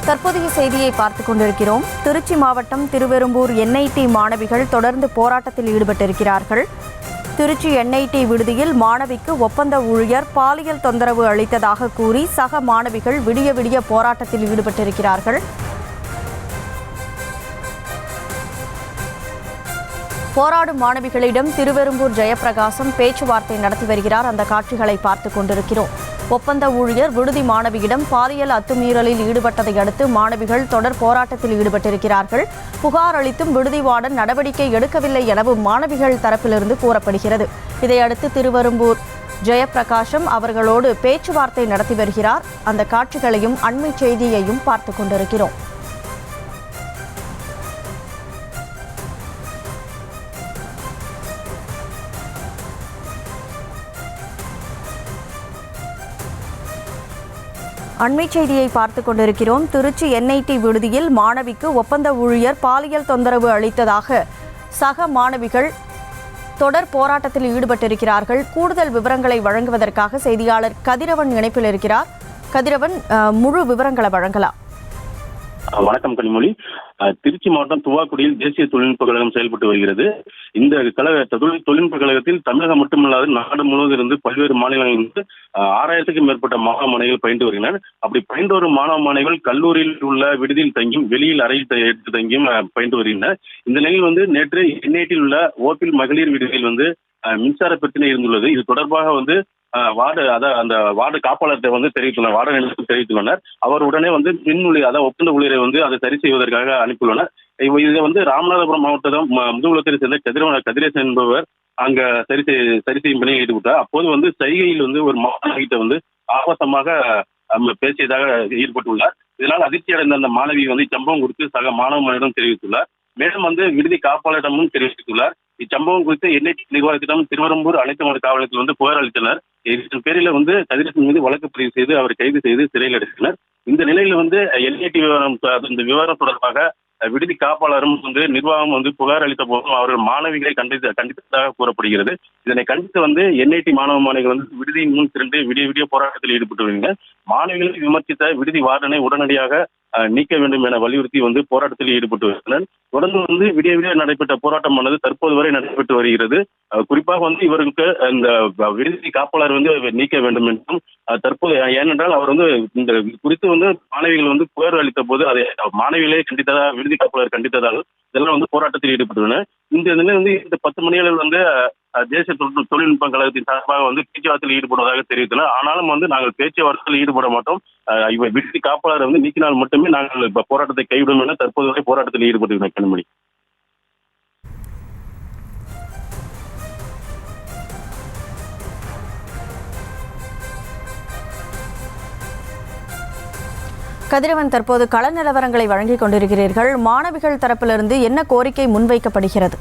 தற்போதைய செய்தியை பார்த்துக் கொண்டிருக்கிறோம். திருச்சி மாவட்டம் திருவெரும்பூர் NIT மாணவிகள் தொடர்ந்து போராட்டத்தில் ஈடுபட்டிருக்கிறார்கள். திருச்சி NIT விடுதியில் மாணவிக்கு ஒப்பந்த ஊழியர் பாலியல் தொந்தரவு அளித்ததாக கூறி சக மாணவிகள் விடிய விடிய போராட்டத்தில் ஈடுபட்டிருக்கிறார்கள். போராடும் மாணவிகளிடம் திருவெரும்பூர் ஜெயப்பிரகாசம் பேச்சுவார்த்தை நடத்தி வருகிறார். அந்த காட்சிகளை பார்த்துக் கொண்டிருக்கிறோம். ஒப்பந்த ஊழியர் விடுதி மாணவியிடம் பாலியல் அத்துமீறலில் ஈடுபட்டதை அடுத்து மாணவிகள் தொடர் போராட்டத்தில் ஈடுபட்டிருக்கிறார்கள். புகார் அளித்தும் விடுதி வார்டன் நடவடிக்கை எடுக்கவில்லை எனவும் மாணவிகள் தரப்பிலிருந்து கூறப்படுகிறது. இதையடுத்து திருவெரும்பூர் ஜெயப்பிரகாசம் அவர்களோடு பேச்சுவார்த்தை நடத்தி வருகிறார். அந்த காட்சிகளையும் அண்மை செய்தியையும் பார்த்துக் கொண்டிருக்கிறோம். அண்மை செய்தியை பார்த்துக் கொண்டிருக்கிறோம். திருச்சி NIT விடுதியில் மாணவிக்கு ஒப்பந்த ஊழியர் பாலியல் தொந்தரவு அளித்ததாக சக மாணவிகள் தொடர் போராட்டத்தில் ஈடுபட்டிருக்கிறார்கள். கூடுதல் விவரங்களை வழங்குவதற்காக செய்தியாளர் கதிரவன் இணைப்பில் இருக்கிறார். கதிரவன், முழு விவரங்களை வழங்கலாம். வணக்கம் கனிமொழி. திருச்சி மாவட்டம் துவாக்குடியில் தேசிய தொழில்நுட்ப கழகம் செயல்பட்டு வருகிறது. இந்த தொழில்நுட்ப கழகத்தில் தமிழகம் மட்டுமல்லாது நாடு முழுவதும் இருந்து பல்வேறு மாநிலங்களிலிருந்து 6000க்கும் மேற்பட்ட மாணவ மாணவிகள் பயின்று வருகின்றனர். அப்படி பயின்று வரும் மாணவ மாணவிகள் கல்லூரியில் உள்ள விடுதியில் தங்கியும் வெளியில் அறையில் எடுத்து தங்கியும் பயின்று வருகின்றனர். இந்த நிலையில் நேற்று NIT உள்ள ஓபில் மகளிர் விடுதியில் மின்சார பிரச்சனை இருந்துள்ளது. இது தொடர்பாக அந்த வார்டு காப்பாளர்கிட்ட தெரிவித்துள்ளனர், வார்டு நிலையத்தில் தெரிவித்துள்ளனர். அவர் உடனே ஒப்பந்த ஊழியரை அதை சரி செய்வதற்காக அனுப்பியுள்ளனர். இதை ராமநாதபுரம் மாவட்டம் முதுகுளத்தை சேர்ந்த கதிரேசன் என்பவர் அங்க சரி செய்யும் பணியில் ஈடுபட்டார். அப்போது சைகையில் ஒரு மாணவிகிட்ட ஆபாசமாக பேசியதாக ஈடுபட்டுள்ளார். இதனால் அதிர்ச்சி அடைந்த அந்த மாணவி சம்பவம் குறித்து சக மாணவ மாணவியிடம் தெரிவித்துள்ளார். மேலும் விடுதி காப்பாளரிடமும் தெரிவித்துள்ளார். இச்சம்பவம் குறித்து NIT நிர்வாகத்திடம் திருவெரும்பூர் அனைத்து மன்ற காவல் நிலையத்தில் புகார் அளித்தனர். இதன் பேரில் கதிரேசன் மீது வழக்கு பதிவு செய்து அவரை கைது செய்து சிறையில் அடைத்தனர். இந்த நிலையில் NIT விவகாரம் தொடர்பாக விடுதி காப்பாளரும் நிர்வாகம் புகார் அளித்த போதும் அவர்கள் மாணவிகளை கண்டித்ததாக கூறப்படுகிறது. இதனை கண்டித்து NIT மாணவ மாணவிகள் விடுதியின் முன் திரண்டு விடிய போராட்டத்தில் ஈடுபட்டு வருகின்றனர். மாணவிகளை விமர்சித்த விடுதி வார்டனை உடனடியாக நீக்க வேண்டும் என வலியுறுத்தி போராட்டத்தில் ஈடுபட்டு வருகின்றனர். தொடர்ந்து விடிய நடைபெற்ற போராட்டமானது தற்போது வரை நடைபெற்று வருகிறது. குறிப்பாக இவர்களுக்கு இந்த விடுதி காப்பாளர் நீக்க வேண்டும் என்றும் தற்போது, ஏனென்றால் அவர் இந்த குறித்து மாணவிகள் புகார் அளித்த போது அதை மாணவிகளே கண்டித்ததாக விடுதி காப்பாளர் கண்டித்ததால் இதெல்லாம் போராட்டத்தில் ஈடுபட்டுள்ளனர். இந்த நிலை இந்த 10 மணிகளில் தேசிய தொழில்நுட்ப கழகத்தின் சார்பாக பேச்சுவார்த்தையில் ஈடுபடுவதாக தெரிவித்தனர். ஆனாலும் நாங்கள் பேச்சுவார்த்தையில் ஈடுபட மாட்டோம், இவர் விடுதி காப்பாளர் நீக்கினால் மட்டுமே நாங்கள் போராட்டத்தை கைவிடும் என தற்போது வரை போராட்டத்தில் ஈடுபட்டுள்ளனர். கனிமொழி. கதிரவன், தற்போது கள நிலவரங்களை வழங்கிக் கொண்டிருக்கிறீர்கள். மாணவிகள் தரப்பிலிருந்து என்ன கோரிக்கை முன்வைக்கப்படுகிறது?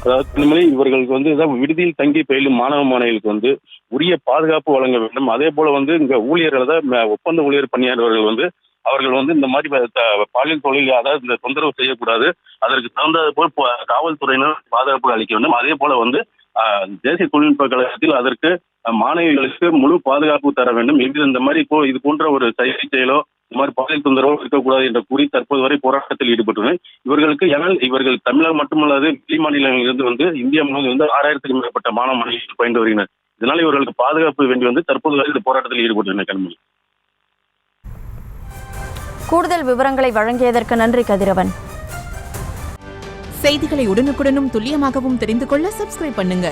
அதாவது இவர்களுக்கு விடுதியில் தங்கி பயிலும் மாணவ மாணவிகளுக்கு உரிய பாதுகாப்பு வழங்க வேண்டும். அதே போல இங்க ஊழியர்கள் ஒப்பந்த ஊழியர் பணியாளர்கள் அவர்கள் இந்த மாதிரி பாலியல் தொழில், அதாவது இந்த தொந்தரவு செய்யக்கூடாது. அதற்கு தகுந்தது போல் காவல்துறையினர் பாதுகாப்பு அளிக்க வேண்டும். அதே போல தேசிய தொழில்நுட்ப கழகத்தில் அதற்கு மாணவிகளுக்கு முழு பாதுகாப்பு தர வேண்டும். இந்த மாதிரி இது போன்ற ஒரு சைகை செயலோ இந்த மாதிரி பாலியல் தொந்தரவோ இருக்கக்கூடாது என்று கூறி தற்போது வரை போராட்டத்தில் ஈடுபட்டுள்ளனர். இவர்கள் தமிழகம் மட்டுமல்லாது வெளி மாநிலங்களிலிருந்து இந்தியா முழுவதும் 6000க்கும் மேற்பட்ட மாணவ மாணவிகள் பயின்று வருகின்றனர். இதனால் இவர்களுக்கு பாதுகாப்பு வேண்டி தற்போது வரை இந்த போராட்டத்தில் ஈடுபட்டுள்ளனர். கனிமொழி. கூடுதல் விவரங்களை வழங்கியதற்கு நன்றி கதிரவன். செய்திகளை உடனுக்குடனும் துல்லியமாகவும் தெரிந்து கொள்ள சப்ஸ்கிரைப் பண்ணுங்க.